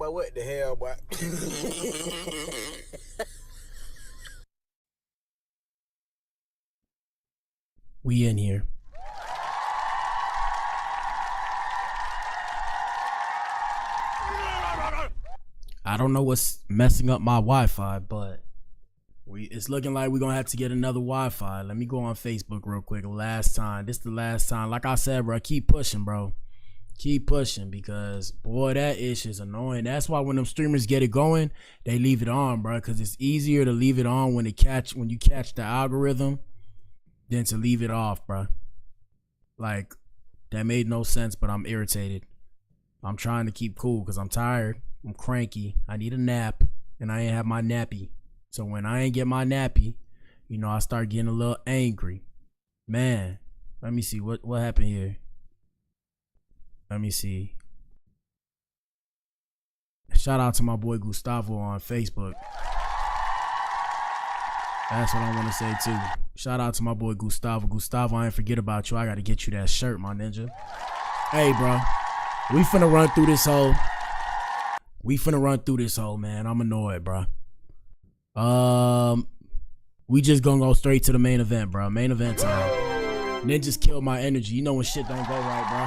Boy, what the hell, boy? We in here. I don't know what's messing up my Wi-Fi, but it's looking like we're gonna have to get another Wi-Fi. Let me go on Facebook real quick. This is the last time. Like I said, bro, keep pushing, bro. Keep pushing, because boy, that ish is annoying. That's why when them streamers get it going, they leave it on, bro, because it's easier to leave it on when you catch the algorithm than to leave it off, bro. Like, that made no sense, but I'm irritated. I'm trying to keep cool because I'm tired. I'm cranky. I need a nap, and I ain't have my nappy. So when I ain't get my nappy, you know, I start getting a little angry. Man, let me see what happened here. Let me see. Shout out to my boy Gustavo on Facebook. That's what I want to say too. Shout out to my boy Gustavo. Gustavo, I ain't forget about you. I got to get you that shirt, my ninja. Hey, bro. We finna run through this whole. Man. I'm annoyed, bro. We just gonna go straight to the main event, bro. Main event time. Ninjas kill my energy. You know when shit don't go right, bro.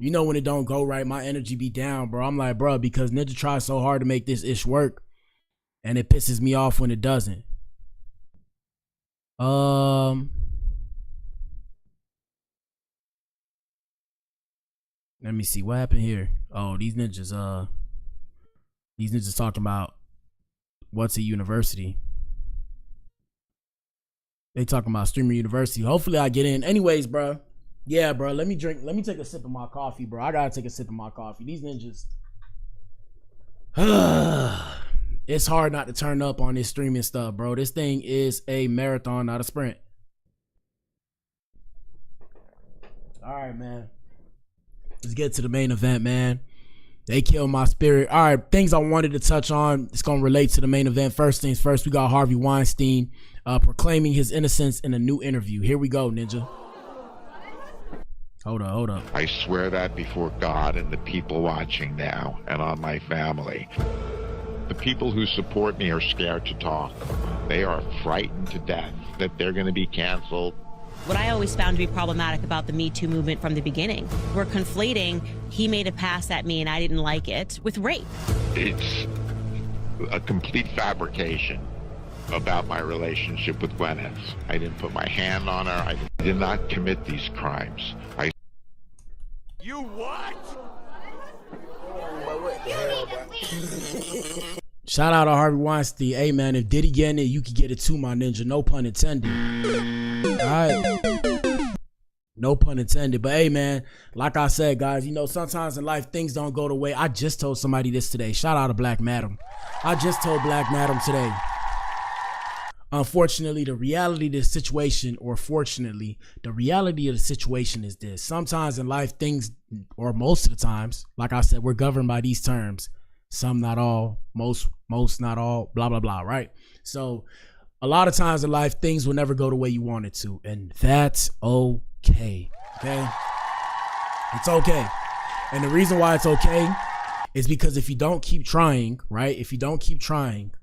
You know when it don't go right, my energy be down, bro. I'm like, bro, because Ninja tries so hard to make this ish work, and it pisses me off when it doesn't. Let me see what happened here. Oh, these ninjas talking about what's a university. They talking about streamer university. Hopefully I get in. Anyways, bro. Yeah, bro. Let me take a sip of my coffee, bro. I gotta take a sip of my coffee. These ninjas. It's hard not to turn up on this streaming stuff, bro. This thing is a marathon, not a sprint. All right, man. Let's get to the main event, man. They killed my spirit. All right, things I wanted to touch on. It's going to relate to the main event. First things first, we got Harvey Weinstein proclaiming his innocence in a new interview. Here we go, Ninja. Hold up. I swear that before God and the people watching now and on my family. The people who support me are scared to talk. They are frightened to death that they're going to be canceled. What I always found to be problematic about the Me Too movement from the beginning, we're conflating he made a pass at me and I didn't like it with rape. It's a complete fabrication about my relationship with Gwyneth. I didn't put my hand on her. I did not commit these crimes. You what? What the hell, bro? Shout out to Harvey Weinstein. Hey, man, if Diddy getting it, you can get it too, my ninja. No pun intended. All right. No pun intended. But, hey, man, like I said, guys, you know, sometimes in life, things don't go the way. I just told somebody this today. Shout out to Black Madam. I just told Black Madam today. Unfortunately, the reality of the situation, or fortunately, the reality of the situation is this. Sometimes in life, things, or most of the times, like I said, we're governed by these terms. Some, not all, most, not all, blah, blah, blah, right? So a lot of times in life, things will never go the way you want it to. And that's okay, okay? It's okay. And the reason why it's okay is because if you don't keep trying, right? If you don't keep trying,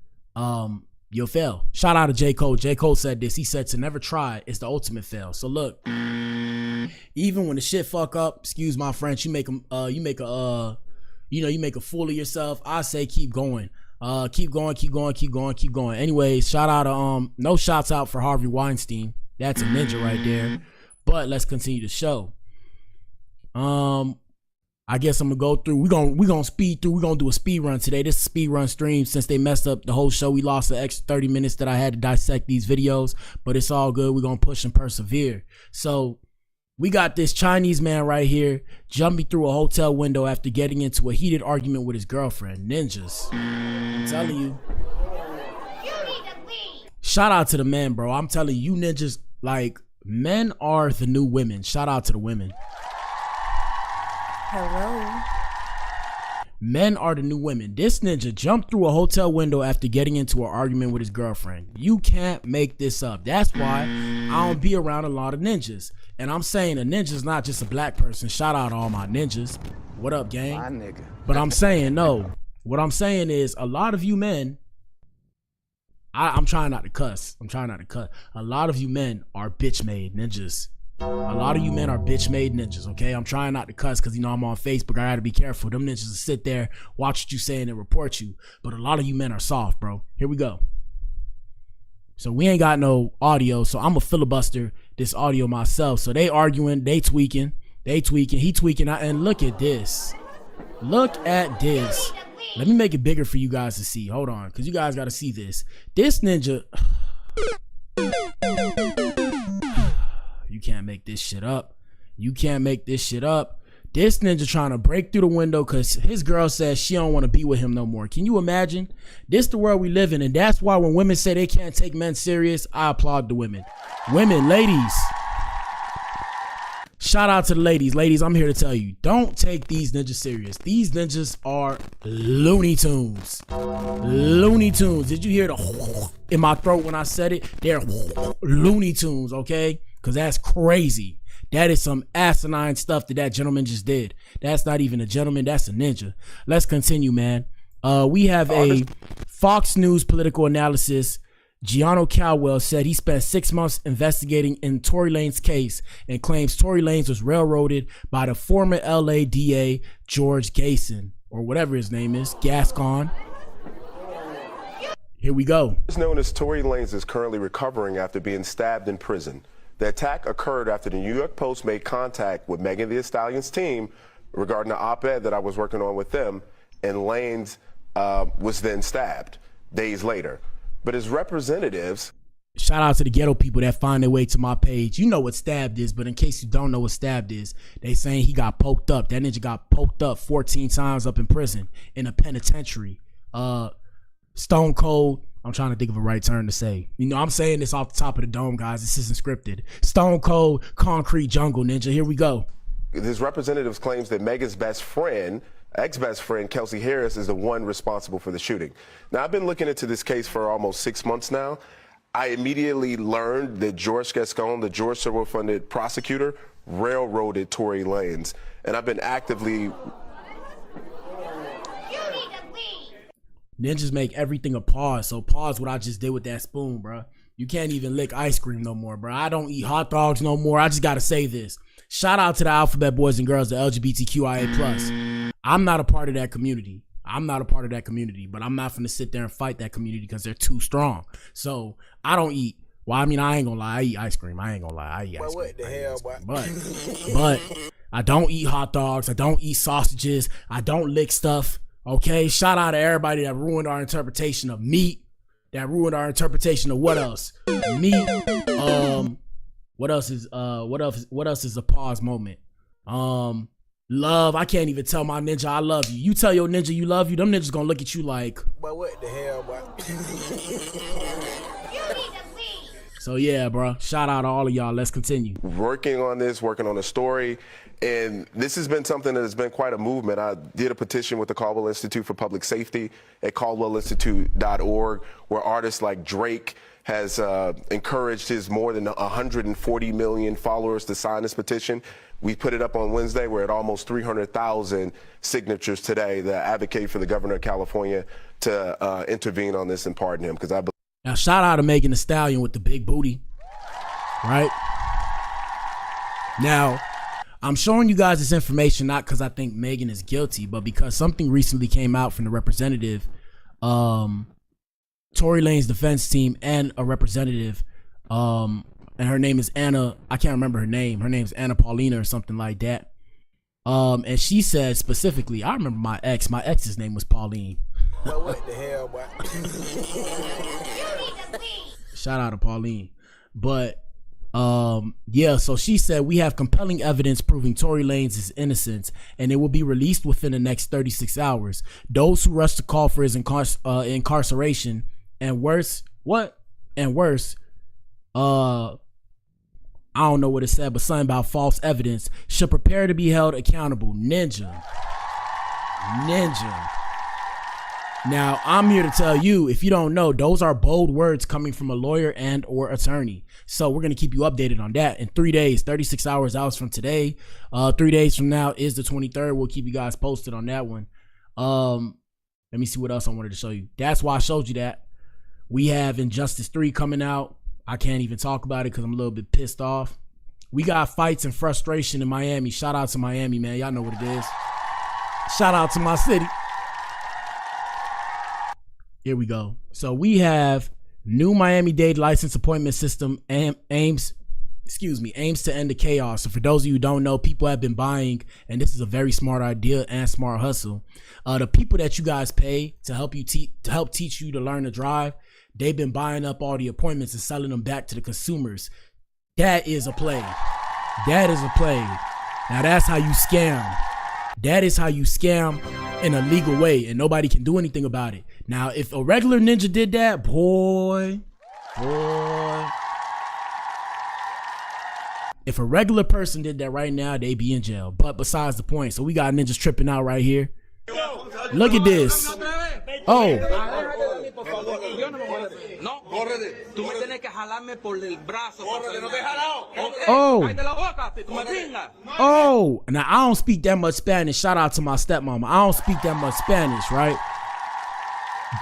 you'll fail. Shout out to J. Cole. J. Cole said this. He said to never try is the ultimate fail. So look, even when the shit fuck up, excuse my French, you make a fool of yourself. I say keep going. Keep going. Anyways, shout out to no shots out for Harvey Weinstein. That's a ninja right there. But let's continue the show. I guess I'm gonna go through. We're gonna speed through. We're gonna do a speed run today. This is a speed run stream. Since they messed up the whole show, we lost the extra 30 minutes that I had to dissect these videos, but it's all good. We're gonna push and persevere. So we got this Chinese man right here jumping through a hotel window after getting into a heated argument with his girlfriend. Ninjas. I'm telling you. Shout out to the men, bro. I'm telling you, ninjas, like, men are the new women. Shout out to the women. Hello. Men are the new women. This ninja jumped through a hotel window after getting into an argument with his girlfriend. You can't make this up. That's why I don't be around a lot of ninjas. And I'm saying a ninja's not just a black person. Shout out to all my ninjas. What up, gang? My nigga. But I'm saying, no. what I'm saying is a lot of you men, I'm trying not to cuss. I'm trying not to cut. A lot of you men are bitch made ninjas. A lot of you men are bitch made ninjas, okay? I'm trying not to cuss because, you know, I'm on Facebook. I gotta be careful. Them ninjas will sit there, watch what you saying and report you. But a lot of you men are soft, bro. Here we go. So we ain't got no audio, so I'm a filibuster this audio myself. So they arguing, they tweaking, he tweaking. And look at this. Look at this. Let me make it bigger for you guys to see. Hold on, because you guys got to see this. This ninja... You can't make this shit up. You can't make this shit up. This ninja trying to break through the window because his girl says she don't want to be with him no more. Can you imagine? This the world we live in, and that's why when women say they can't take men serious, I applaud the women. Women, ladies. Shout out to the ladies. Ladies, I'm here to tell you, don't take these ninjas serious. These ninjas are Looney Tunes. Looney Tunes. Did you hear the in my throat when I said it? They're Looney Tunes, okay? Because that's crazy. That is some asinine stuff that gentleman just did. That's not even a gentleman. That's a ninja. Let's continue, man. We have a Fox News political analysis. Gianno Caldwell said he spent 6 months investigating in Tory Lanez case and claims Tory Lanez was railroaded by the former LA DA George Gason, or whatever his name is, Gascon. Here we go. It's known as Tory Lanez is currently recovering after being stabbed in prison. The attack occurred after the New York Post made contact with Megan Thee Stallion's team regarding the op-ed that I was working on with them, and Lanez was then stabbed days later. But his representatives... Shout out to the ghetto people that find their way to my page. You know what stabbed is, but in case you don't know what stabbed is, they saying he got poked up. That ninja got poked up 14 times up in prison, in a penitentiary. Stone Cold... I'm trying to think of a right term to say. You know, I'm saying this off the top of the dome, guys. This isn't scripted. Stone Cold Concrete Jungle Ninja. Here we go. His representatives claims that Megan's best friend, ex-best friend, Kelsey Harris, is the one responsible for the shooting. Now, I've been looking into this case for almost 6 months now. I immediately learned that George Gascon, the George Soros-funded prosecutor, railroaded Tory Lanez. And I've been actively... Ninjas make everything a pause. So pause what I just did with that spoon, bro. You can't even lick ice cream no more, bro. I don't eat hot dogs no more. I just got to say this. Shout out to the alphabet boys and girls, the LGBTQIA+. I'm not a part of that community. But I'm not finna sit there and fight that community because they're too strong. So I don't eat. Well, I mean, I ain't gonna lie. I eat ice cream. I ain't gonna lie. I eat ice cream. What the hell, boy? But I don't eat hot dogs. I don't eat sausages. I don't lick stuff. Okay, shout out to everybody that ruined our interpretation of meat, that ruined our interpretation of what else? Meat. What else is a pause moment? Love. I can't even tell my ninja I love you. You tell your ninja you love you, them ninjas gonna look at you like, But what the hell, boy? So yeah, bro. Shout out to all of y'all. Let's continue. Working on a story. And this has been something that has been quite a movement. I did a petition with the Caldwell Institute for Public Safety at caldwellinstitute.org, where artists like Drake has encouraged his more than 140 million followers to sign this petition. We put it up on Wednesday. We're at almost 300,000 signatures today that advocate for the governor of California to intervene on this and pardon him. Because I believe. Now, shout out to Megan Thee Stallion with the big booty, right? Now, I'm showing you guys this information not because I think Megan is guilty, but because something recently came out from the representative, Tory Lanez defense team, and a representative, and her name is Anna. I can't remember her name. Her name's Anna Paulina or something like that. And she said specifically, I remember my ex's name was Pauline. But what the hell, boy? Shout out to Pauline. But yeah, so she said, we have compelling evidence proving Tory Lanez' innocence, and it will be released within the next 36 hours. Those who rush to call for his incarceration and worse, I don't know what it said, but something about false evidence, should prepare to be held accountable. Ninja. Now, I'm here to tell you, if you don't know, those are bold words coming from a lawyer and or attorney. So we're going to keep you updated on that in 3 days, 36 hours out from today. 3 days from now is the 23rd. We'll keep you guys posted on that one. Let me see what else I wanted to show you. That's why I showed you that. We have Injustice 3 coming out. I can't even talk about it because I'm a little bit pissed off. We got fights and frustration in Miami. Shout out to Miami, man. Y'all know what it is. Shout out to my city. Here we go. So we have new Miami-Dade license appointment system aims to end the chaos. So for those of you who don't know, people have been buying, and this is a very smart idea and smart hustle. The people that you guys pay to help you teach you to learn to drive, they've been buying up all the appointments and selling them back to the consumers. That is a play. That is a play. Now that's how you scam. That is how you scam in a legal way, and nobody can do anything about it. Now, if a regular ninja did that, boy. If a regular person did that right now, they'd be in jail. But besides the point, so we got ninjas tripping out right here. Look at this. Oh. Oh. Now, I don't speak that much Spanish. Shout out to my stepmama. I don't speak that much Spanish, right?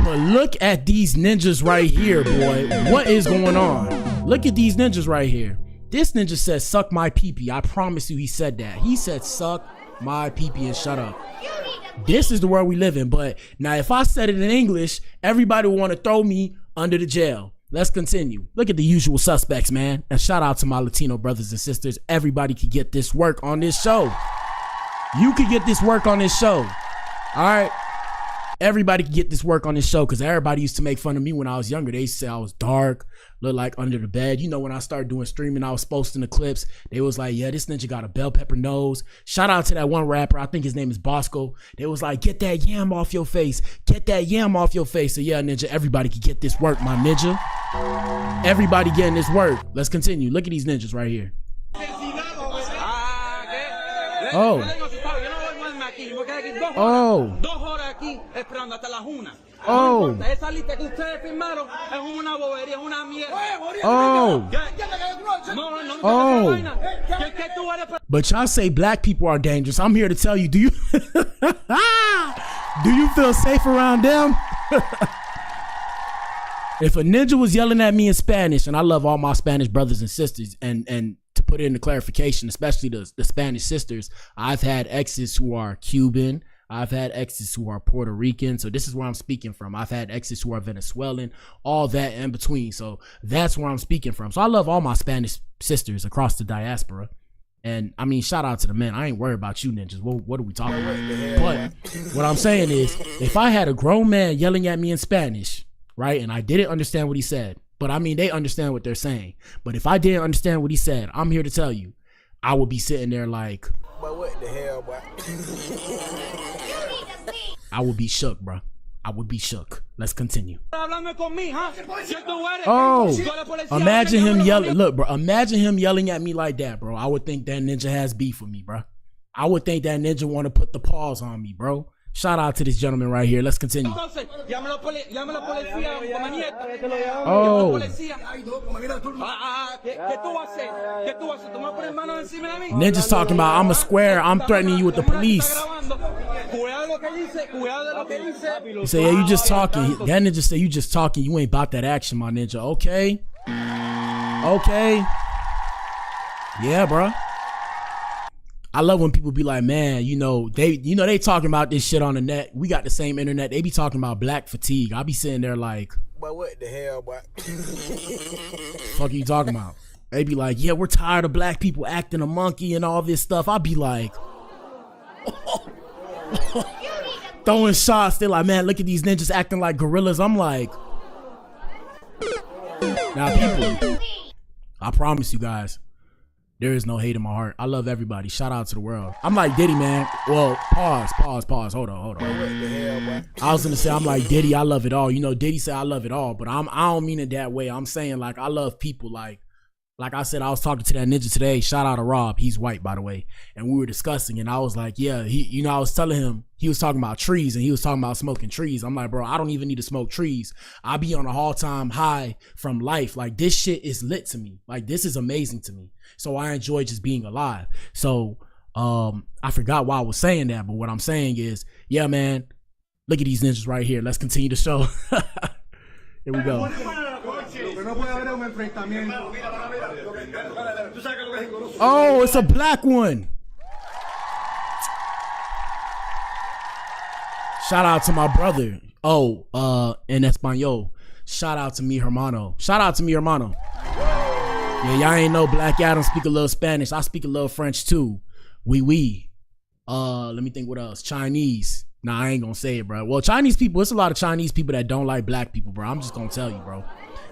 But look at these ninjas right here, boy. What is going on? Look at these ninjas right here. This ninja says, suck my pee-pee. I promise you he said that. He said, suck my pee-pee and shut up. This is the world we live in. But now if I said it in English, everybody would want to throw me under the jail. Let's continue. Look at the usual suspects, man. And shout out to my Latino brothers and sisters. Everybody could get this work on this show. You could get this work on this show. All right. Everybody can get this work on this show because everybody used to make fun of me when I was younger. They used to say I was dark, looked like under the bed. You know, when I started doing streaming, I was posting the clips. They was like, yeah, this ninja got a bell pepper nose. Shout out to that one rapper. I think his name is Bosco. They was like, get that yam off your face. Get that yam off your face. So yeah, ninja, everybody can get this work, my ninja. Everybody getting this work. Let's continue. Look at these ninjas right here. Oh. Oh. Oh. Oh. Oh. But y'all say black people are dangerous. I'm here to tell you, do you feel safe around them? If a ninja was yelling at me in Spanish, and I love all my Spanish brothers and sisters, and to put it into clarification, especially the Spanish sisters, I've had exes who are Cuban. I've had exes who are Puerto Rican. So this is where I'm speaking from. I've had exes who are Venezuelan, all that in between. So that's where I'm speaking from. So I love all my Spanish sisters across the diaspora. And I mean, shout out to the men. I ain't worried about you ninjas. What are we talking about? But what I'm saying is, if I had a grown man yelling at me in Spanish, right, and I didn't understand what he said, but I mean, they understand what they're saying. But if I didn't understand what he said, I'm here to tell you, I would be sitting there like, but what the hell, boy? I would be shook, bro. I would be shook. Let's continue. Oh, imagine him yelling. Look, bro, imagine him yelling at me like that, bro. I would think that ninja has beef with me, bro. I would think that ninja want to put the paws on me, bro. Shout out to this gentleman right here. Let's continue. Oh. Ninja's talking about, I'm a square. I'm threatening you with the police. He say, yeah, you just talking. That ninja say, you just talking. You ain't about that action, my ninja. Okay. Okay. Yeah, bro. I love when people be like, man, they talking about this shit on the net. We got the same internet. They be talking about black fatigue. I be sitting there like, but what the hell, boy? Fuck you talking about? They be like, yeah, we're tired of black people acting a monkey and all this stuff. I be like, throwing shots. They're like, man, look at these ninjas acting like gorillas. I'm like, now people, I promise you guys, there is no hate in my heart. I love everybody. Shout out to the world. I'm like Diddy, man. Well, pause. Hold on. I was gonna say I'm like Diddy. I love it all. You know, Diddy said I love it all, but I don't mean it that way. I'm saying like I love people. Like I said, I was talking to that ninja today. Shout out to Rob. He's white, by the way. And we were discussing, and I was like, yeah, I was telling him, he was talking about trees, and he was talking about smoking trees. I'm like, bro, I don't even need to smoke trees. I be on a all-time high from life. Like, this shit is lit to me. Like, this is amazing to me. So I enjoy just being alive. So I forgot why I was saying that, but what I'm saying is, yeah, man, Look at these ninjas right here. Let's continue the show. Here we go. Oh, it's a black one. Shout out to my brother. Oh, in Espanol. Shout out to mi hermano. Shout out to mi hermano. Yeah, y'all ain't know Black Adam speak a little Spanish. I speak a little French too. Oui. Let me think what else. Chinese. Nah, I ain't gonna say it, bro. Well, Chinese people, it's a lot of Chinese people that don't like black people, bro. I'm just gonna tell you, bro.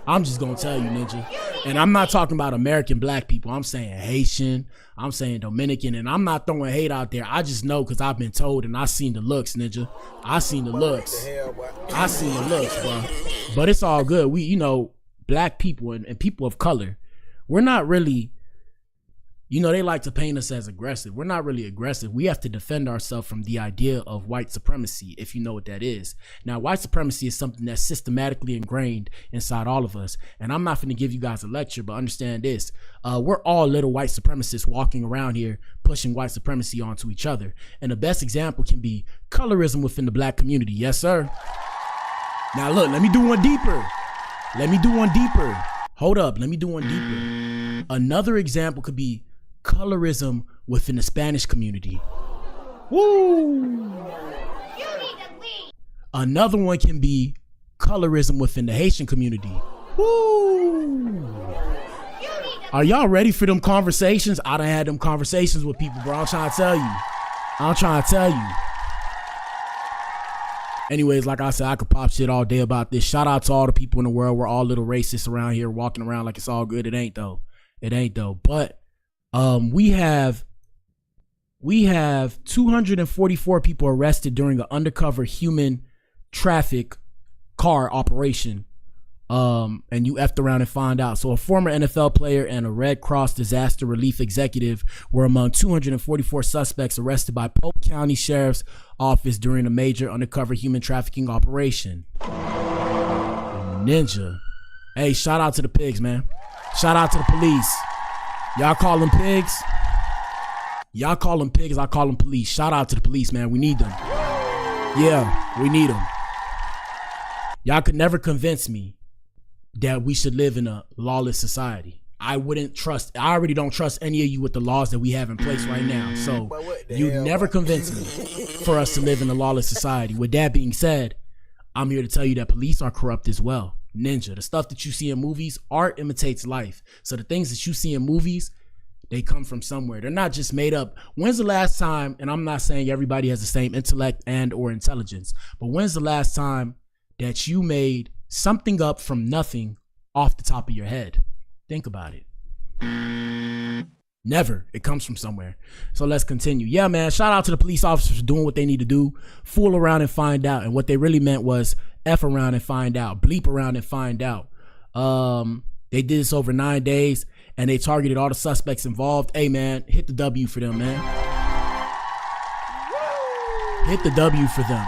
I'm just gonna tell you, ninja. And I'm not talking about American black people. I'm saying Haitian. I'm saying Dominican. And I'm not throwing hate out there. I just know because I've been told and I seen the looks, ninja. I seen the looks. I seen the looks, bro. But it's all good. We, you know, black people and people of color, we're not really, you know, they like to paint us as aggressive. We're not really aggressive. We have to defend ourselves from the idea of white supremacy, if you know what that is. Now, white supremacy is something that's systematically ingrained inside all of us. And I'm not going to give you guys a lecture, but understand this. We're all little white supremacists walking around here pushing white supremacy onto each other. And the best example can be colorism within the black community. Yes, sir. Now, look, let me do one deeper. Hold up. Let me do one deeper. Another example could be colorism within the Spanish community. Woo! Another one can be colorism within the Haitian community. Woo! Are y'all ready for them conversations? I done had them conversations with people, bro. I'm trying to tell you. Anyways, like I said, I could pop shit all day about this. Shout out to all the people in the world. We're all little racists around here walking around like it's all good. It ain't though. But we have 244 people arrested during an undercover human traffic car operation. And you effed around and find out. So a former NFL player and a Red Cross disaster relief executive were among 244 suspects arrested by Polk County Sheriff's Office during a major undercover human trafficking operation. Ninja. Hey, shout out to the pigs, man. Shout out to the police. Y'all call them pigs? Y'all call them pigs, I call them police. Shout out to the police, man. We need them. Yeah, we need them. Y'all could never convince me that we should live in a lawless society. I already don't trust any of you with the laws that we have in place right now. So you never convince me for us to live in a lawless society. With that being said, I'm here to tell you that police are corrupt as well. Ninja, the stuff that you see in movies, art imitates life. So the things that you see in movies, they come from somewhere. They're not just made up. When's the last time, and I'm not saying everybody has the same intellect and or intelligence, but when's the last time that you made something up from nothing off the top of your head? Think about it. Never. It comes from somewhere. So let's continue. Yeah, man. Shout out to the police officers for doing what they need to do. Fool around and find out. And what they really meant was F around and find out. Bleep around and find out. They did this over 9 days and they targeted all the suspects involved. Hey, man, hit the W for them, man. Hit the W for them.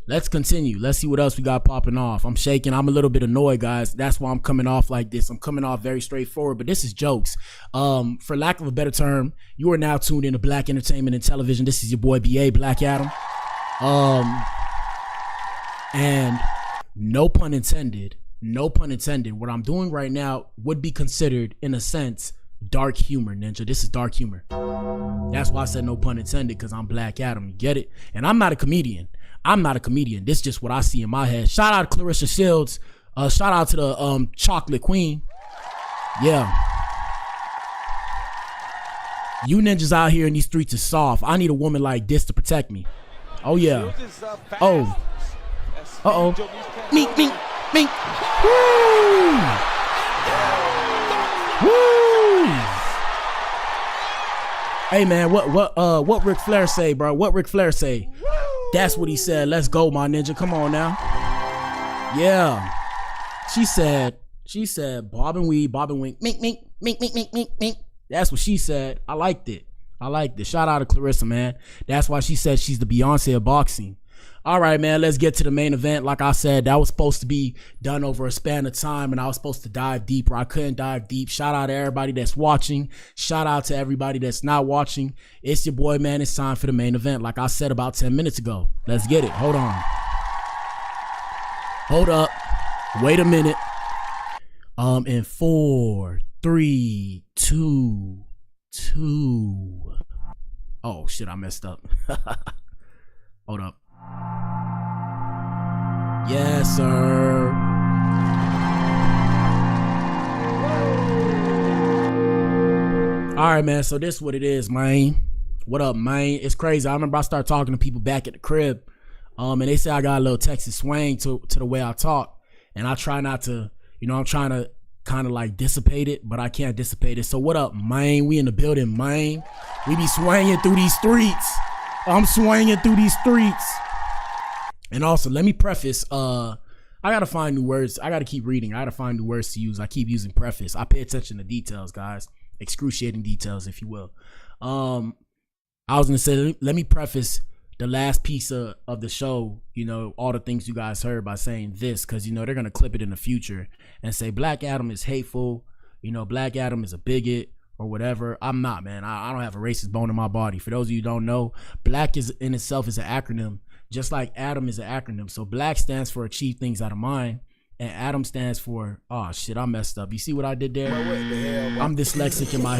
Let's continue. Let's see what else we got popping off. I'm shaking. I'm a little bit annoyed, guys. That's why I'm coming off like this. I'm coming off very straightforward, but this is jokes. For lack of a better term, you are now tuned into Black Entertainment and Television. This is your boy BA, Black Adam. And no pun intended, what I'm doing right now would be considered, in a sense, dark humor, Ninja. This is dark humor. That's why I said no pun intended, because I'm Black Adam. You get it? And I'm not a comedian. This is just what I see in my head. Shout out to Clarissa Shields. Shout out to the Chocolate Queen. Yeah. You ninjas out here in these streets is soft. I need a woman like this to protect me. Oh yeah. Oh. Uh-oh. Mink, mink, mink. Woo! Woo! Hey man, what Ric Flair say, bro? What Ric Flair say? That's what he said. Let's go, my ninja. Come on now. Yeah. She said, bob and weed, bob and wink, mink, mink, mink, mink, mink, mink, mink. That's what she said. I liked it. Shout out to Clarissa, man. That's why she said she's the Beyonce of boxing. All right, man, let's get to the main event. Like I said, that was supposed to be done over a span of time, and I was supposed to dive deeper. I couldn't dive deep. Shout out to everybody that's watching. Shout out to everybody that's not watching. It's your boy, man. It's time for the main event. Like I said about 10 minutes ago. Let's get it. Hold on. Hold up. Wait a minute. In 4, 3, 2. Oh shit, I messed up. Hold up. Yes, sir. All right, man. So this is what it is, man. What up, man? It's crazy. I remember I started talking to people back at the crib, and they say I got a little Texas swing to the way I talk, and I try not to, I'm trying to kind of like dissipate it, but I can't dissipate it. So what up, man? We in the building, man. We be swinging through these streets. I'm swinging through these streets. And also, let me preface, I gotta find new words. I gotta keep reading. I gotta find new words to use. I keep using preface. I pay attention to details, guys. Excruciating details, if you will. I was gonna say, let me preface the last piece of the show, all the things you guys heard by saying this, because, they're gonna clip it in the future and say Black Adam is hateful, Black Adam is a bigot or whatever. I'm not, man. I don't have a racist bone in my body. For those of you who don't know, Black is in itself is an acronym. Just like Adam is an acronym. So Black stands for achieve things out of mind, and Adam stands for, oh shit, I messed up. You see what I did there? I'm dyslexic in my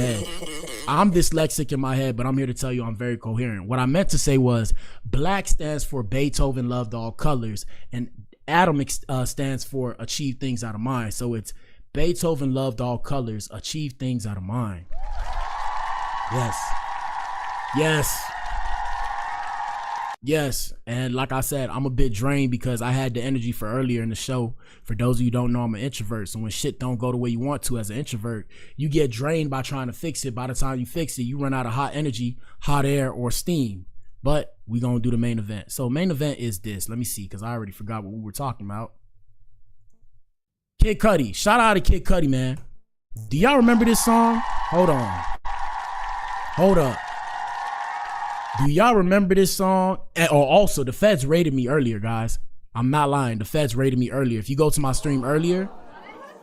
head. But I'm here to tell you I'm very coherent. What I meant to say was Black stands for Beethoven loved all colors, and Adam stands for achieve things out of mind. So it's Beethoven loved all colors, achieve things out of mind. Yes, and like I said, I'm a bit drained because I had the energy for earlier in the show. For those of you who don't know, I'm an introvert. So when shit don't go the way you want to as an introvert, you get drained by trying to fix it. By the time you fix it, you run out of hot energy, hot air, or steam. But we gonna do the main event. So main event is this. Let me see, because I already forgot what we were talking about. Kid Cudi. Shout out to Kid Cudi, man. Do y'all remember this song? Hold on. Hold up. Do y'all remember this song? Or also, the feds raided me earlier, guys. I'm not lying. The feds raided me earlier. If you go to my stream earlier, yeah,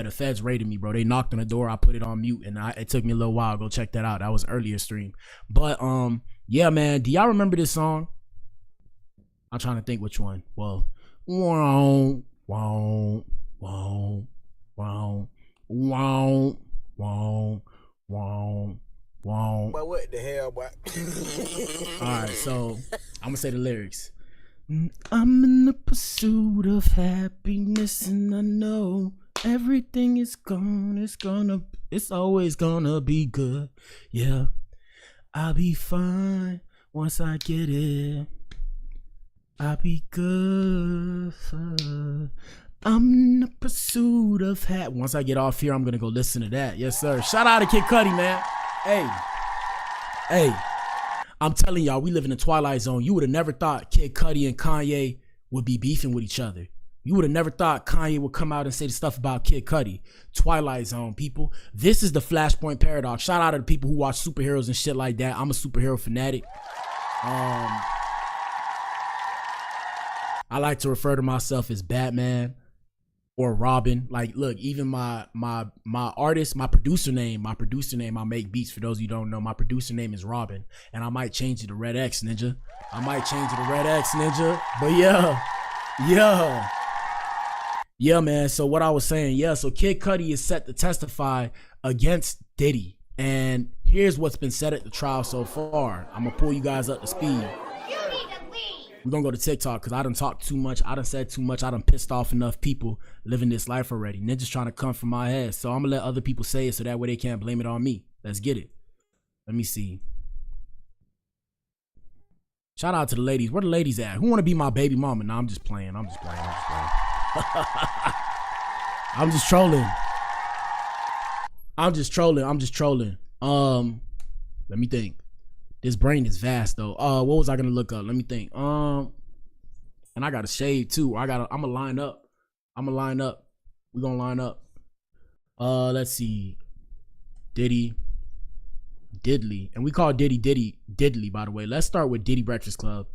the feds raided me, bro. They knocked on the door. I put it on mute, and it took me a little while to go check that out. That was earlier stream. But yeah, man. Do y'all remember this song? I'm trying to think which one. Well, wow, wow, wow, wow, wow, wow, wow. Wow. But what the hell, boy? Alright, so I'm gonna say the lyrics. I'm in the pursuit of happiness, and I know everything is it's always gonna be good. Yeah, I'll be fine once I get it. I'll be good. I'm in the pursuit of once I get off here, I'm gonna go listen to that. Yes, sir. Shout out to Kid Cudi, man. Hey, I'm telling y'all, we live in the Twilight Zone. You would have never thought Kid Cudi and Kanye would be beefing with each other. You would have never thought Kanye would come out and say the stuff about Kid Cudi. Twilight Zone, people. This is the Flashpoint Paradox. Shout out to the people who watch superheroes and shit like that. I'm a superhero fanatic. I like to refer to myself as Batman or Robin. Like, look, even my artist, my producer name, I make beats. For those of you who don't know, my producer name is Robin, and I might change it to Red X Ninja. But yeah, man. So what I was saying, so Kid Cudi is set to testify against Diddy, and here's what's been said at the trial so far. I'm gonna pull you guys up to speed. We're gonna go to TikTok because I done talked too much. I done said too much. I done pissed off enough people living this life already. Ninja's trying to come from my head. So I'm gonna let other people say it so that way they can't blame it on me. Let's get it. Let me see. Shout out to the ladies. Where the ladies at? Who wanna be my baby mama? Nah, I'm just playing. I'm just trolling. Let me think. This brain is vast though. What was I gonna look up? Let me think. And I gotta shave too. I'ma line up. We're gonna line up. Let's see. Diddy Diddley, and we call Diddy Diddley, by the way. Let's start with Diddy Breakfast Club,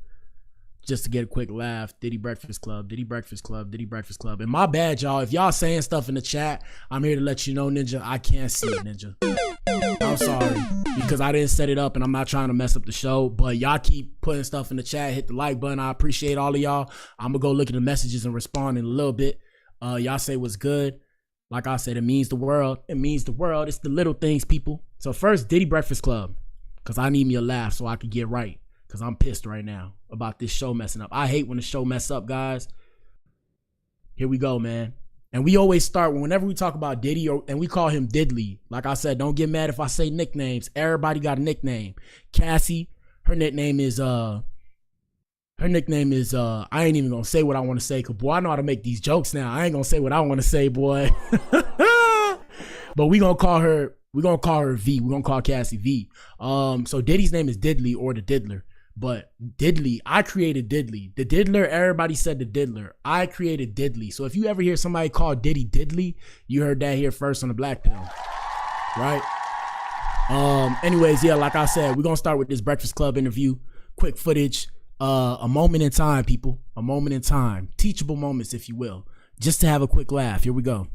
just to get a quick laugh. Diddy Breakfast Club, Diddy Breakfast Club, Diddy Breakfast Club. And my bad, y'all. If y'all saying stuff in the chat, I'm here to let you know, Ninja, I can't see it, Ninja. I'm sorry, because I didn't set it up and I'm not trying to mess up the show, but y'all keep putting stuff in the chat. Hit the like button. I appreciate all of y'all. I'm gonna go look at the messages and respond in a little bit. Y'all say what's good. Like I said, it means the world. It means the world. It's the little things, people. So first, Diddy Breakfast Club, because I need me a laugh so I can get right, because I'm pissed right now about this show messing up. I hate when the show mess up, guys. Here we go, man. And we always start, whenever we talk about Diddy, and we call him Diddley. Like I said, don't get mad if I say nicknames. Everybody got a nickname. Cassie, her nickname is, I ain't even gonna say what I want to say, because boy, I know how to make these jokes now. I ain't gonna say what I want to say, boy. But we gonna call her V. We're gonna call Cassie V. So Diddy's name is Diddley, or the Diddler. But Diddley, I created Diddley. The Diddler, everybody said the Diddler. I created Diddley. So if you ever hear somebody call Diddy Diddley, you heard that here first on the Black Pill, right? Anyways, yeah, like I said, we're gonna start with this Breakfast Club interview. Quick footage. A moment in time, people. A moment in time. Teachable moments, if you will. Just to have a quick laugh. Here we go.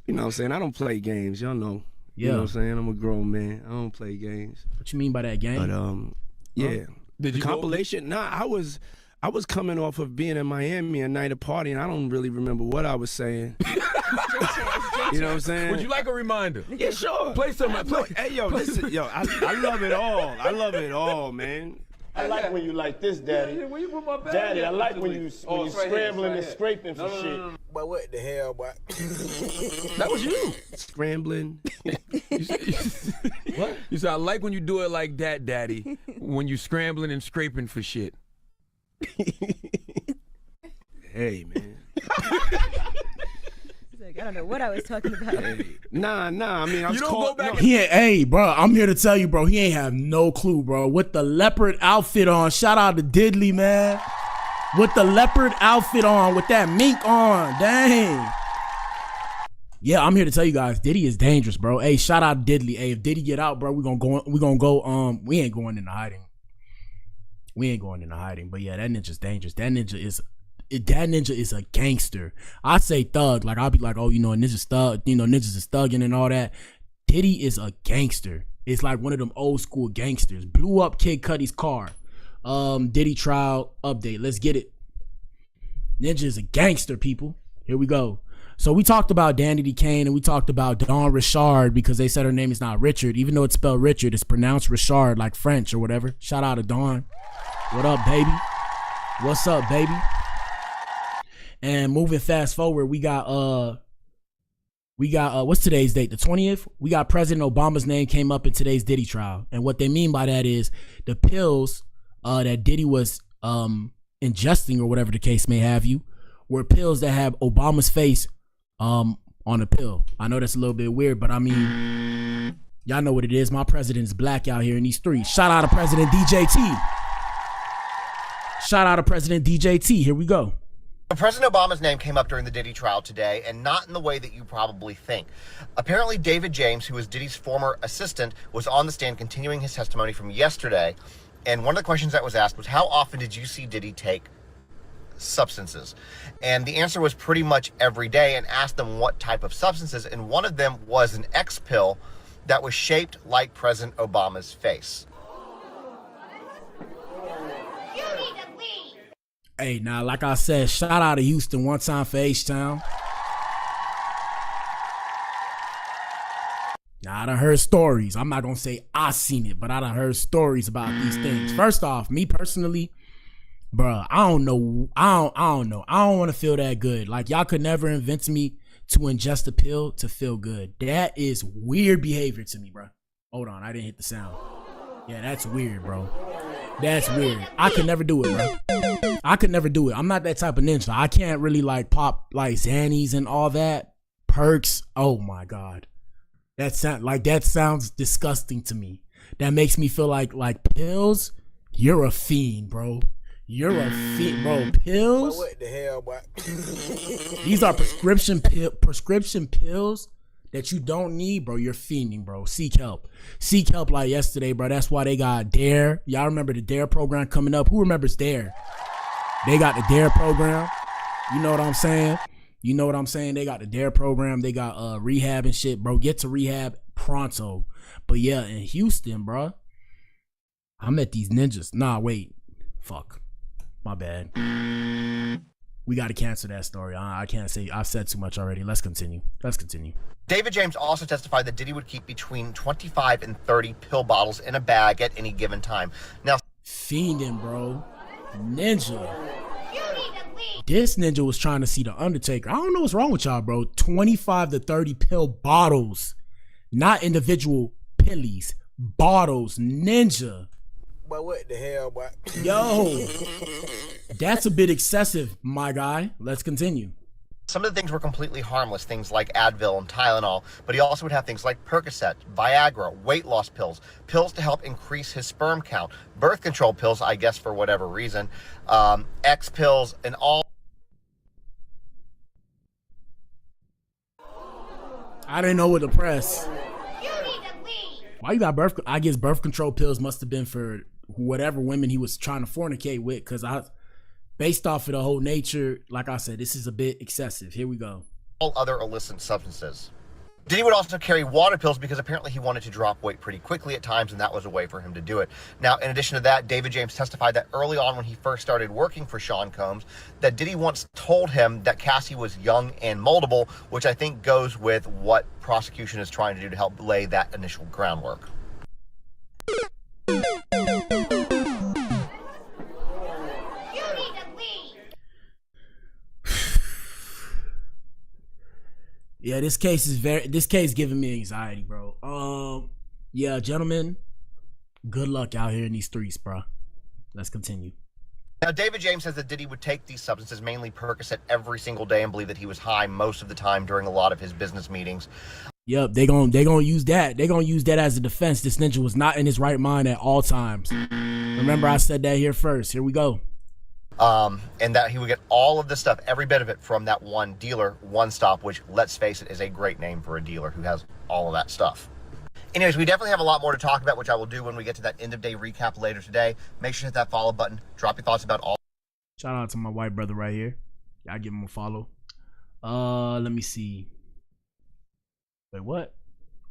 You know what I'm saying? I don't play games. Y'all know. Yeah. You know what I'm saying? I'm a grown man. I don't play games. What you mean by that, gang? But yeah. Did you compilation? Nah, I was coming off of being in Miami a night of partying. I don't really remember what I was saying. You know what I'm saying? Would you like a reminder? Yeah, sure. Play some. Hey, yo, listen, yo, I love it all. I love it all, man. I like when you like this, Daddy. Yeah, where you put my bag? Daddy, I like when you it's right scrambling here, and scraping for shit. But what the hell, boy? That was you. Scrambling. What? You said, I like when you do it like that, Daddy. When you scrambling and scraping for shit. Hey, man. I don't know what I was talking about. Hey. Nah. I mean, I was You don't caught, go back. no, He ain't, hey, bro, I'm here to tell you, bro, he ain't have no clue, bro. With the leopard outfit on, shout out to Diddley, man. With the leopard outfit on, with that mink on, dang. Yeah, I'm here to tell you guys, Diddy is dangerous, bro. Hey, shout out to Diddley. Hey, if Diddy get out, bro, we ain't going into hiding. But yeah, that ninja's dangerous. That ninja is a gangster. I say thug, like I'll be like, oh, you know, ninja's thug, you know, ninjas is thugging and all that. Diddy is a gangster. It's like one of them old school gangsters. Blew up Kid Cudi's car. Diddy trial update. Let's get it. Ninja is a gangster, people. Here we go. So we talked about Danity Kane and we talked about Dawn Richard, because they said her name is not Richard, even though it's spelled Richard, it's pronounced Richard, like French or whatever. Shout out to Dawn. What up, baby? What's up, baby? And moving fast forward, we got what's today's date? The 20th? We got President Obama's name came up in today's Diddy trial. And what they mean by that is the pills that Diddy was ingesting, or whatever the case may have you, were pills that have Obama's face on a pill. I know that's a little bit weird, but I mean, y'all know what it is. My president's black out here in these streets. Shout out to President DJT. Shout out to President DJT. Here we go. President Obama's name came up during the Diddy trial today, and not in the way that you probably think. Apparently, David James, who was Diddy's former assistant, was on the stand continuing his testimony from yesterday. And one of the questions that was asked was, how often did you see Diddy take substances? And the answer was pretty much every day, and asked them what type of substances. And one of them was an X pill that was shaped like President Obama's face. Hey, now, like I said, shout out to Houston one time for H-Town. Now, I done heard stories. I'm not going to say I seen it, but I done heard stories about these things. First off, me personally, bruh, I don't know. I don't know. I don't want to feel that good. Like, y'all could never convince me to ingest a pill to feel good. That is weird behavior to me, bruh. Hold on, I didn't hit the sound. Yeah, that's weird, bro. That's weird. I could never do it, bro. I could never do it. I'm not that type of ninja. I can't really like pop like Xannies and all that. Perks. Oh my God. That sounds disgusting to me. That makes me feel like pills. You're a fiend, bro. You're a fiend, bro. Pills. What the hell, boy? These are prescription pills that you don't need, bro, you're fiending, bro. Seek help. Seek help like yesterday, bro. That's why they got Dare. Y'all remember the Dare program coming up? Who remembers Dare? They got the Dare program. You know what I'm saying? You know what I'm saying? They got the Dare program. They got rehab and shit, bro. Get to rehab pronto. But yeah, in Houston, bro, I met these ninjas. Nah, wait. Fuck. My bad. We got to cancel that story. I can't say. I've said too much already. Let's continue. David James also testified that Diddy would keep between 25 and 30 pill bottles in a bag at any given time. Now, fiending, bro. Ninja. This ninja was trying to see the Undertaker. I don't know what's wrong with y'all, bro. 25 to 30 pill bottles, not individual pillies, bottles. Ninja. But what the hell, boy? Yo, that's a bit excessive, my guy. Let's continue. some of the things were completely harmless, things like Advil and Tylenol, but he also would have things like Percocet, Viagra, weight loss pills, pills to help increase his sperm count, birth control pills, I guess for whatever reason, X pills, and all. I didn't know what to press. Why you got birth? I guess birth control pills must have been for whatever women he was trying to fornicate with, because based off of the whole nature, like I said, this is a bit excessive. Here we go. All other illicit substances. Diddy would also carry water pills because apparently he wanted to drop weight pretty quickly at times, and that was a way for him to do it. Now, in addition to that, David James testified that early on when he first started working for Sean Combs, that Diddy once told him that Cassie was young and moldable, which I think goes with what prosecution is trying to do to help lay that initial groundwork. Yeah, this case giving me anxiety, bro. Yeah, gentlemen, good luck out here in these streets, bro. Let's continue. Now, David James says that Diddy would take these substances, mainly Percocet, every single day and believe that he was high most of the time during a lot of his business meetings. Yep, they gonna use that. They gonna use that as a defense. This ninja was not in his right mind at all times. Remember, I said that here first. Here we go. And that he would get all of this stuff, every bit of it, from that one dealer, One Stop, which, let's face it, is a great name for a dealer who has all of that stuff. Anyways, we definitely have a lot more to talk about, which I will do when we get to that end of day recap later today. Make sure to hit that follow button. Drop your thoughts about all. Shout out to my white brother right here. Y'all give him a follow. Let me see. Wait, what?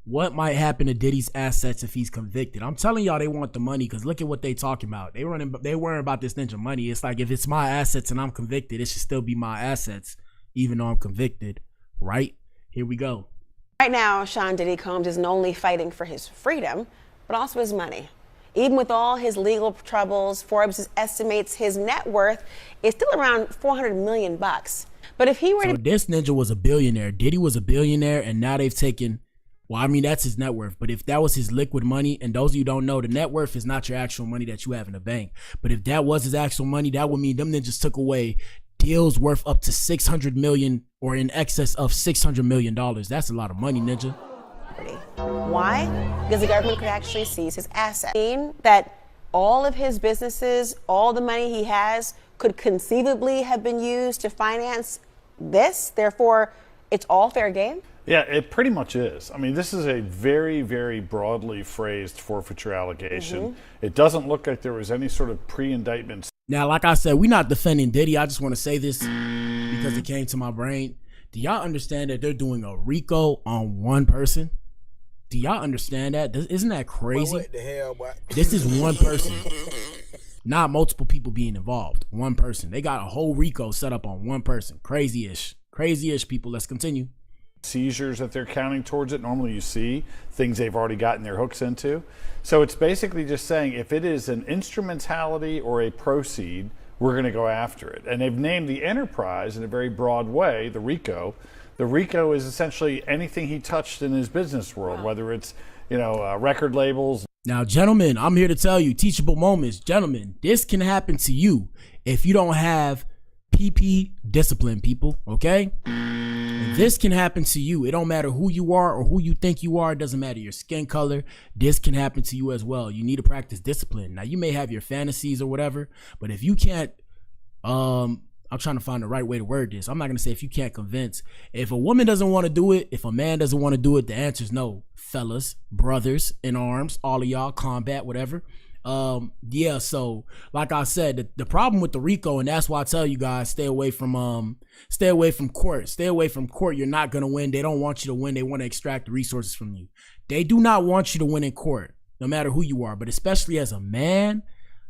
What might happen to Diddy's assets if he's convicted? I'm telling y'all, they want the money, because look at what they talking about. They worrying about this ninja money. It's like, if it's my assets and I'm convicted, it should still be my assets, even though I'm convicted, right? Here we go. Right now, Sean Diddy Combs isn't only fighting for his freedom, but also his money. Even with all his legal troubles, Forbes estimates his net worth is still around $400 million. But if he were so this ninja was a billionaire. Diddy was a billionaire, and now they've taken. Well, I mean, that's his net worth. But if that was his liquid money, and those of you who don't know, the net worth is not your actual money that you have in the bank. But if that was his actual money, that would mean them ninjas took away deals worth up to $600 million or in excess of $600 million. That's a lot of money, ninja. Why? Because the government could actually seize his assets. Mean that all of his businesses, all the money he has, could conceivably have been used to finance this. Therefore, it's all fair game. Yeah, it pretty much is. I mean, this is a very, very broadly phrased forfeiture allegation. It doesn't look like there was any sort of pre-indictment. Now, like I said, we're not defending Diddy. I just want to say this because it came to my brain. Do y'all understand that they're doing a RICO on one person? Do y'all understand that? Isn't that crazy? What the hell, boy? This is one person. Not multiple people being involved. One person. They got a whole RICO set up on one person. Crazy-ish. Crazy-ish, people. Let's continue. Seizures that they're counting towards it. Normally you see things they've already gotten their hooks into. So it's basically just saying if it is an instrumentality or a proceed, we're going to go after it. And they've named the enterprise in a very broad way, the RICO. The RICO is essentially anything he touched in his business world, whether it's, record labels. Now, gentlemen, I'm here to tell you, teachable moments. Gentlemen, this can happen to you if you don't have PP discipline, people, okay? This can happen to you. It don't matter who you are or who you think you are. It doesn't matter your skin color. This can happen to you as well. You need to practice discipline. Now, you may have your fantasies or whatever, but if you can't I'm trying to find the right way to word this. I'm not going to say if you can't convince. If a woman doesn't want to do it, if a man doesn't want to do it, the answer is no. Fellas, brothers in arms, all of y'all, combat, whatever. Yeah, so like I said, the problem with the RICO, and that's why I tell you guys, stay away from court. Stay away from court. You're not going to win. They don't want you to win. They want to extract the resources from you. They do not want you to win in court, no matter who you are, but especially as a man.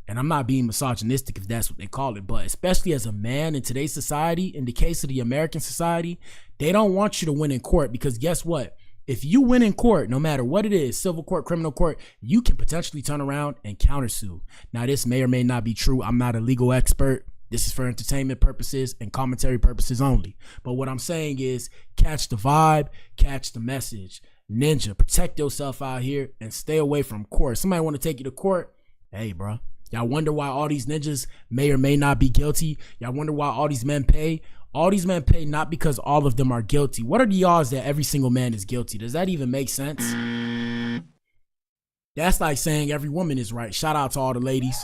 And I'm not being misogynistic if that's what they call it, but especially as a man in today's society, in the case of the American society, they don't want you to win in court, because guess what? If you win in court, no matter what it is, civil court, criminal court, you can potentially turn around and countersue. Now, this may or may not be true. I'm not a legal expert. This is for entertainment purposes and commentary purposes only. But what I'm saying is, catch the vibe, catch the message. Ninja, protect yourself out here and stay away from court. Somebody want to take you to court? Hey, bro. Y'all wonder why all these ninjas may or may not be guilty? Y'all wonder why all these men pay? All these men pay not because all of them are guilty. What are the odds that every single man is guilty? Does that even make sense? That's like saying every woman is right. Shout out to all the ladies.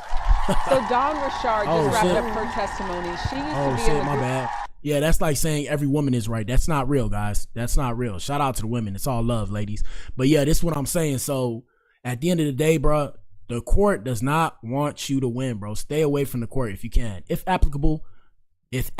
So Dawn Richard just wrapped up her testimony. She used to be in the my bad. Yeah, that's like saying every woman is right. That's not real, guys. That's not real. Shout out to the women. It's all love, ladies. But yeah, this is what I'm saying. So at the end of the day, bro, the court does not want you to win, bro. Stay away from the court if you can. If applicable, if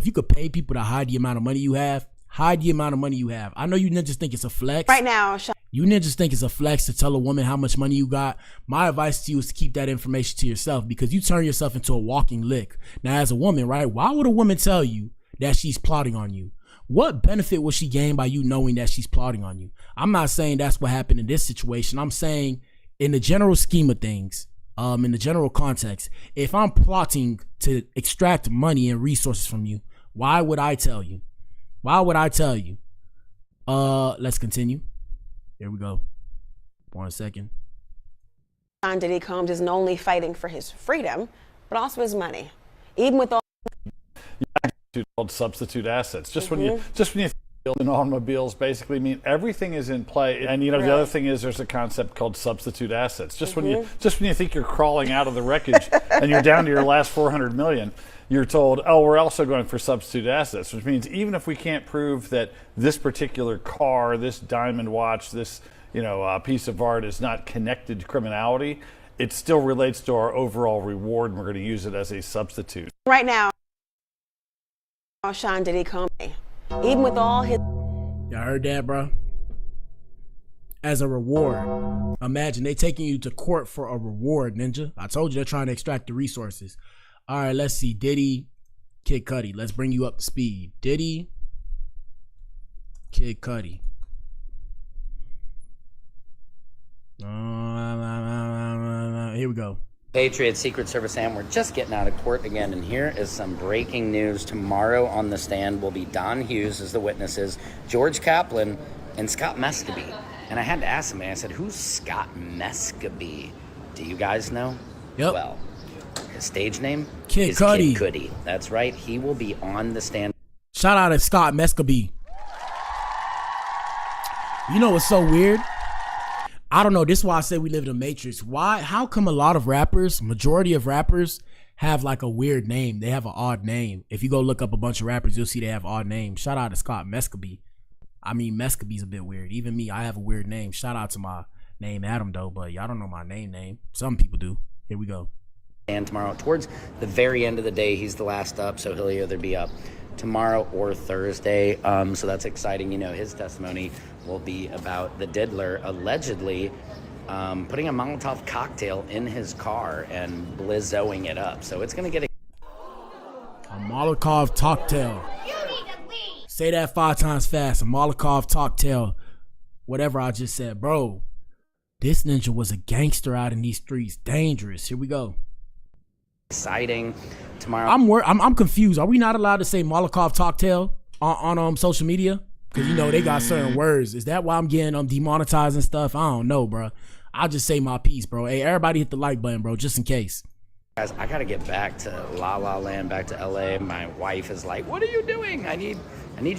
you could pay people to hide the amount of money you have, hide the amount of money you have. I know you ninjas think it's a flex. Right now, you ninjas think it's a flex to tell a woman how much money you got. My advice to you is to keep that information to yourself, because you turn yourself into a walking lick. Now, as a woman, right, why would a woman tell you that she's plotting on you? What benefit will she gain by you knowing that she's plotting on you? I'm not saying that's what happened in this situation. I'm saying in the general scheme of things, in the general context, if I'm plotting to extract money and resources from you, why would I tell you? Why would I tell you? Let's continue. Here we go. 1 second. Diddy Combs isn't only fighting for his freedom, but also his money. Even with all called substitute assets. Just when you build in automobiles, basically mean everything is in play. And the other thing is there's a concept called substitute assets. Just when you think you're crawling out of the wreckage and you're down to your last 400 million, you're told, oh, we're also going for substitute assets, which means even if we can't prove that this particular car, this diamond watch, this piece of art is not connected to criminality, it still relates to our overall reward, and we're going to use it as a substitute. Right now, Sean Diddy Combs, even with all his... Y'all heard that, bro? As a reward. Imagine they taking you to court for a reward, ninja. I told you they're trying to extract the resources. All right, let's see. Diddy, Kid Cudi. Let's bring you up to speed. Diddy, Kid Cudi. Here we go. Patriot Secret Service, and we're just getting out of court again, and here is some breaking news. Tomorrow on the stand will be Don Hughes as the witnesses, George Kaplan, and Scott Mescabee. And I had to ask somebody, I said, who's Scott Mescabee? Do you guys know? Yep. Well, his stage name Kid is Cudi. Kid Cudi. That's right. He will be on the stand. Shout out to Scott Mescabee. You know what's so weird? I don't know. This is why I say we live in a matrix. Why? How come a lot of rappers, majority of rappers, have like a weird name? They have an odd name. If you go look up a bunch of rappers, you'll see they have odd names. Shout out to Scott Mescabee. I mean, Mescabee's a bit weird. Even me, I have a weird name. Shout out to my name, Adam, though. But y'all don't know my name. Some people do. Here we go. And tomorrow, towards the very end of the day, he's the last up, so he'll either be up tomorrow or Thursday. So that's exciting. His testimony will be about the diddler allegedly putting a Molotov cocktail in his car and blizzoing it up. So it's going to get a Molotov cocktail. Say that 5 times fast. A Molotov cocktail. Whatever I just said. Bro, this ninja was a gangster out in these streets. Dangerous. Here we go. Exciting tomorrow. I'm confused. Are we not allowed to say Molotov cocktail on social media? Because they got certain words. Is that why I'm getting demonetized and stuff? I don't know, bro. I'll just say my piece, bro. Hey, everybody hit the like button, bro, just in case. Guys, I gotta get back to La La Land, back to LA. My wife is like, what are you doing? I need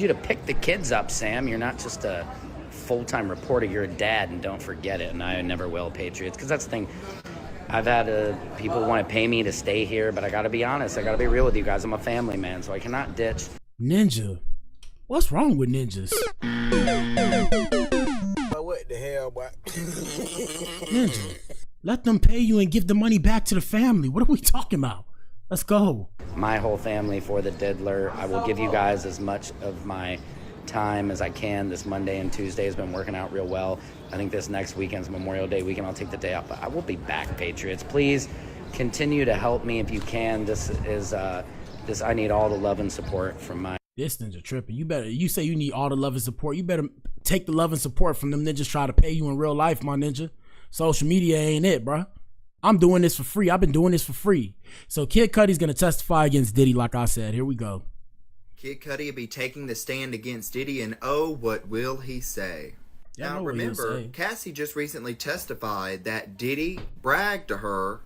you to pick the kids up, Sam. You're not just a full-time reporter, you're a dad, and don't forget it. And I never will, Patriots, because that's the thing. I've had people want to pay me to stay here, but I got to be honest. I got to be real with you guys. I'm a family man, so I cannot ditch. Ninja, what's wrong with ninjas? But what the hell, boy? Ninja, let them pay you and give the money back to the family. What are we talking about? Let's go. My whole family for the diddler. I will give you guys as much of my time as I can. This Monday and Tuesday has been working out real well. I think this next weekend's Memorial Day weekend. I'll take the day off, but I will be back, Patriots. Please continue to help me if you can. This I need all the love and support from my. This ninja tripping. You say you need all the love and support. You better take the love and support from them ninjas try to pay you in real life, my ninja. Social media ain't it, bruh. I'm doing this for free. I've been doing this for free. So Kid Cudi's gonna testify against Diddy, like I said. Here we go. Kid Cudi will be taking the stand against Diddy, and oh, what will he say? Now remember, Cassie just recently testified that Diddy bragged to her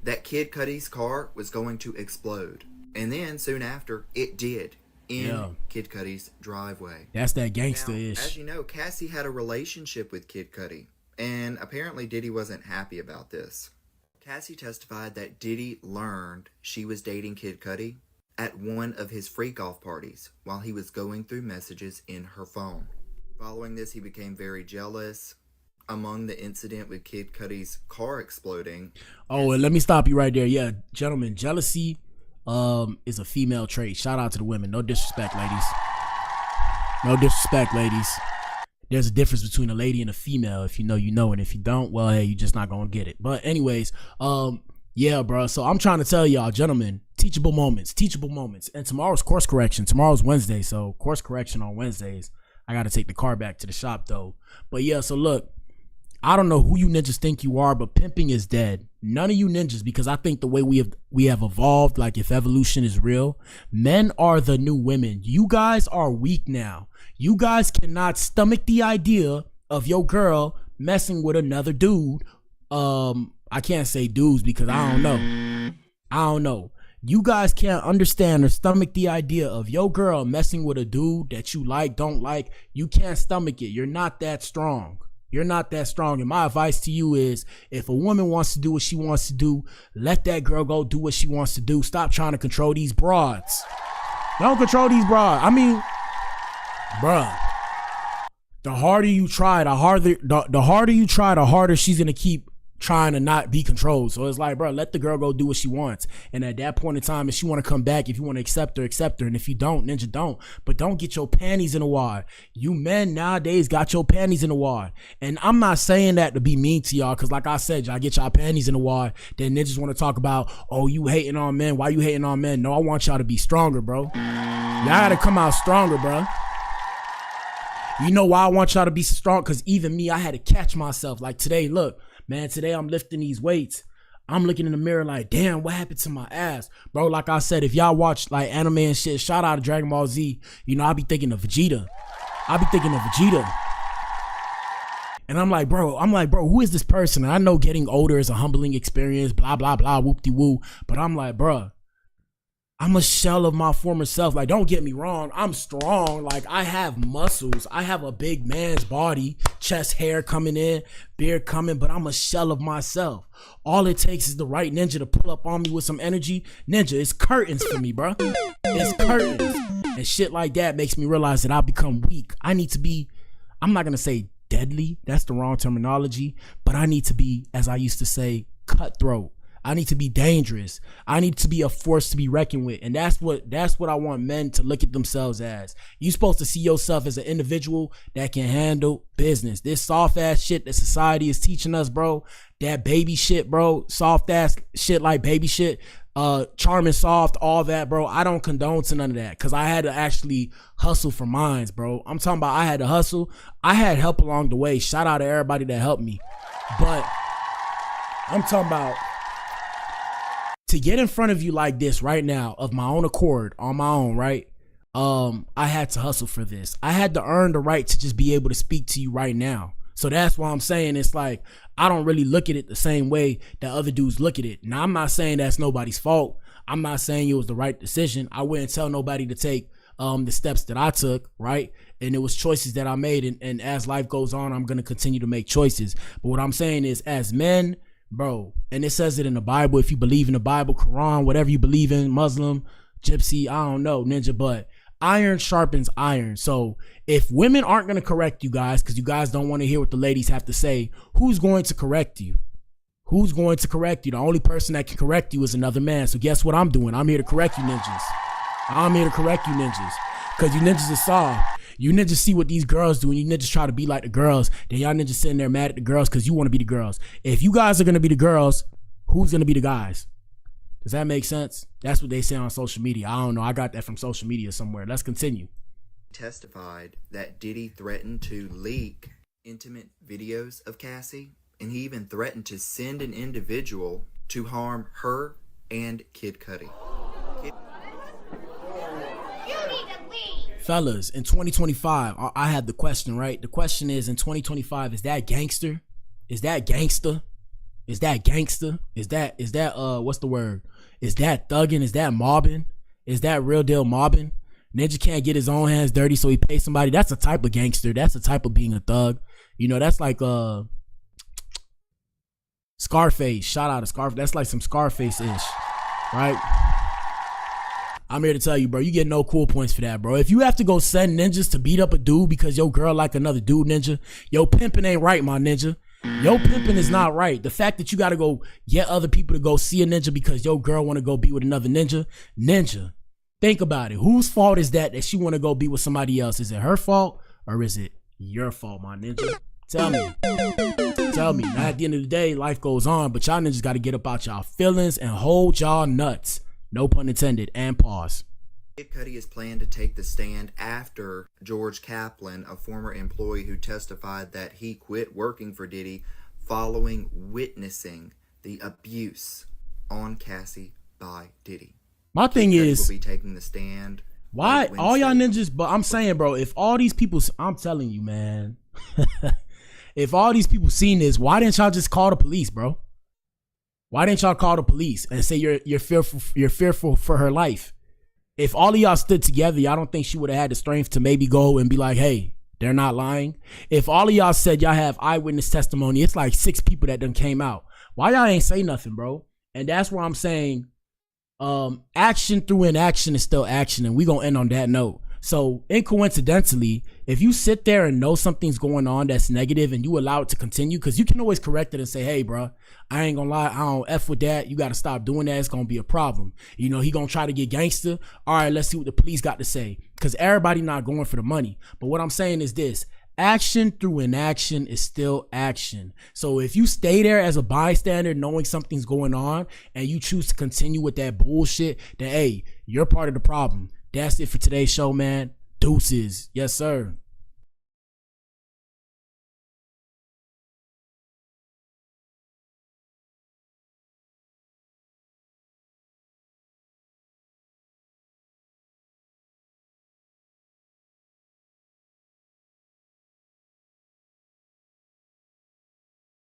that Kid Cudi's car was going to explode. And then soon after, it did in Kid Cudi's driveway. That's that gangsta-ish. Now, as you know, Cassie had a relationship with Kid Cudi, and apparently Diddy wasn't happy about this. Cassie testified that Diddy learned she was dating Kid Cudi at one of his freak off parties while he was going through messages in her phone. Following this, he became very jealous. Among the incident with Kid Cudi's car exploding. Oh, and let me stop you right there. Yeah, gentlemen, jealousy is a female trait. Shout out to the women. No disrespect, ladies. No disrespect, ladies. There's a difference between a lady and a female. If you know, you know, and if you don't, well, hey, you're just not gonna get it. But anyways, yeah, bro. So I'm trying to tell y'all, gentlemen, teachable moments. And tomorrow's course correction. Tomorrow's Wednesday, so course correction on Wednesdays. I gotta take the car back to the shop though. But yeah, so look, I don't know who you ninjas think you are, but pimping is dead. None of you ninjas, because I think the way we have evolved, like if evolution is real, men are the new women. You guys are weak now. You guys cannot stomach the idea of your girl messing with another dude. I can't say dudes because I don't know. You guys can't understand or stomach the idea of your girl messing with a dude that you like, don't like. You can't stomach it. You're not that strong. You're not that strong. And my advice to you is, if a woman wants to do what she wants to do, let that girl go do what she wants to do. Stop trying to control these broads. Don't control these broads. I mean, bruh, the harder you try, the harder she's gonna keep trying to not be controlled. So it's like, bro, let the girl go do what she wants. And at that point in time, if she want to come back, if you want to accept her. And if you don't, ninja, don't. But don't get your panties in a wad. You men nowadays got your panties in a wad. And I'm not saying that to be mean to y'all, because like I said, y'all get y'all panties in a wad. Then ninjas want to talk about, oh, you hating on men. Why you hating on men? No, I want y'all to be stronger, bro. Y'all gotta come out stronger, bro. You know why I want y'all to be so strong? Because even me, I had to catch myself. Like today, look, man, today I'm lifting these weights. I'm looking in the mirror like, damn, what happened to my ass? Bro, like I said, if y'all watch like anime and shit, shout out to Dragon Ball Z, you know, I be thinking of Vegeta. And I'm like, bro, who is this person? And I know getting older is a humbling experience, blah, blah, blah, whoop-de-woo. But I'm like, bro, I'm a shell of my former self. Like, don't get me wrong. I'm strong. Like, I have muscles. I have a big man's body, chest hair coming in, beard coming, but I'm a shell of myself. All it takes is the right ninja to pull up on me with some energy. Ninja, it's curtains for me, bro. It's curtains. And shit like that makes me realize that I've become weak. I need to be, I'm not going to say deadly. That's the wrong terminology. But I need to be, as I used to say, cutthroat. I need to be dangerous. I need to be a force to be reckoned with. And that's what I want men to look at themselves as. You're supposed to see yourself as an individual that can handle business. This soft ass shit that society is teaching us, bro, that baby shit, bro, soft ass shit like baby shit, charm and soft, all that, bro. I don't condone to none of that, because I had to actually hustle for mines, bro. I'm talking about I had to hustle. I had help along the way. Shout out to everybody that helped me. But I'm talking about to get in front of you like this right now, of my own accord, on my own, right? I had to hustle for this. I had to earn the right to just be able to speak to you right now. So that's why I'm saying it's like, I don't really look at it the same way that other dudes look at it. Now, I'm not saying that's nobody's fault. I'm not saying it was the right decision. I wouldn't tell nobody to take the steps that I took, right? And it was choices that I made. And as life goes on, I'm going to continue to make choices. But what I'm saying is, as men, bro. And it says it in the Bible. If you believe in the Bible, Quran, whatever you believe in, Muslim, Gypsy, I don't know, Ninja, but iron sharpens iron. So if women aren't going to correct you guys, because you guys don't want to hear what the ladies have to say, who's going to correct you? Who's going to correct you? The only person that can correct you is another man. So guess what I'm doing? I'm here to correct you ninjas. I'm here to correct you ninjas. Because you ninjas are soft. You ninjas see what these girls do and you ninjas try to be like the girls. Then y'all ninjas sitting there mad at the girls because you want to be the girls. If you guys are going to be the girls, who's going to be the guys? Does that make sense? That's what they say on social media. I don't know. I got that from social media somewhere. Let's continue. Testified that Diddy threatened to leak intimate videos of Cassie, and he even threatened to send an individual to harm her and Kid Cudi. Fellas, in 2025, I have the question, right? The question is, in 2025, is that gangster? Is that gangster? Is that gangster? Is that what's the word? Is that thugging? Is that mobbing? Is that real deal mobbing? Ninja can't get his own hands dirty, so he pays somebody. That's a type of gangster. That's a type of being a thug. You know, that's like Scarface. Shout out to Scarface. That's like some Scarface-ish, right? I'm here to tell you, bro, you get no cool points for that, bro. If you have to go send ninjas to beat up a dude because your girl like another dude, ninja, yo pimping ain't right, my ninja. Yo pimping is not right. The fact that you got to go get other people to go see a ninja because your girl want to go be with another ninja, think about it. Whose fault is that she want to go be with somebody else? Is it her fault or is it your fault, my ninja? Tell me. Tell me. Now, at the end of the day, life goes on, but y'all ninjas got to get up out y'all feelings and hold y'all nuts. No pun intended, and pause. Kid Cudi is planned to take the stand after George Kaplan, a former employee who testified that he quit working for Diddy following witnessing the abuse on Cassie by Diddy. My thing is, will be taking the stand. Why all y'all ninjas? But I'm saying, bro, if all these people, I'm telling you, man, if all these people seen this, why didn't y'all just call the police, bro? Why didn't y'all call the police and say you're fearful for her life? If all of y'all stood together, y'all don't think she would have had the strength to maybe go and be like, hey, they're not lying? If all of y'all said y'all have eyewitness testimony, it's like 6 people that done came out. Why y'all ain't say nothing, bro? And that's where I'm saying action through inaction is still action, and we gonna end on that note. So incoincidentally, if you sit there and know something's going on that's negative and you allow it to continue, because you can always correct it and say, hey, bro, I ain't gonna lie, I don't F with that. You got to stop doing that. It's gonna be a problem. You know, he gonna try to get gangster. All right, let's see what the police got to say, because everybody not going for the money. But what I'm saying is this: action through inaction is still action. So if you stay there as a bystander knowing something's going on and you choose to continue with that bullshit, then hey, you're part of the problem. That's it for today's show, man. Deuces. Yes, sir.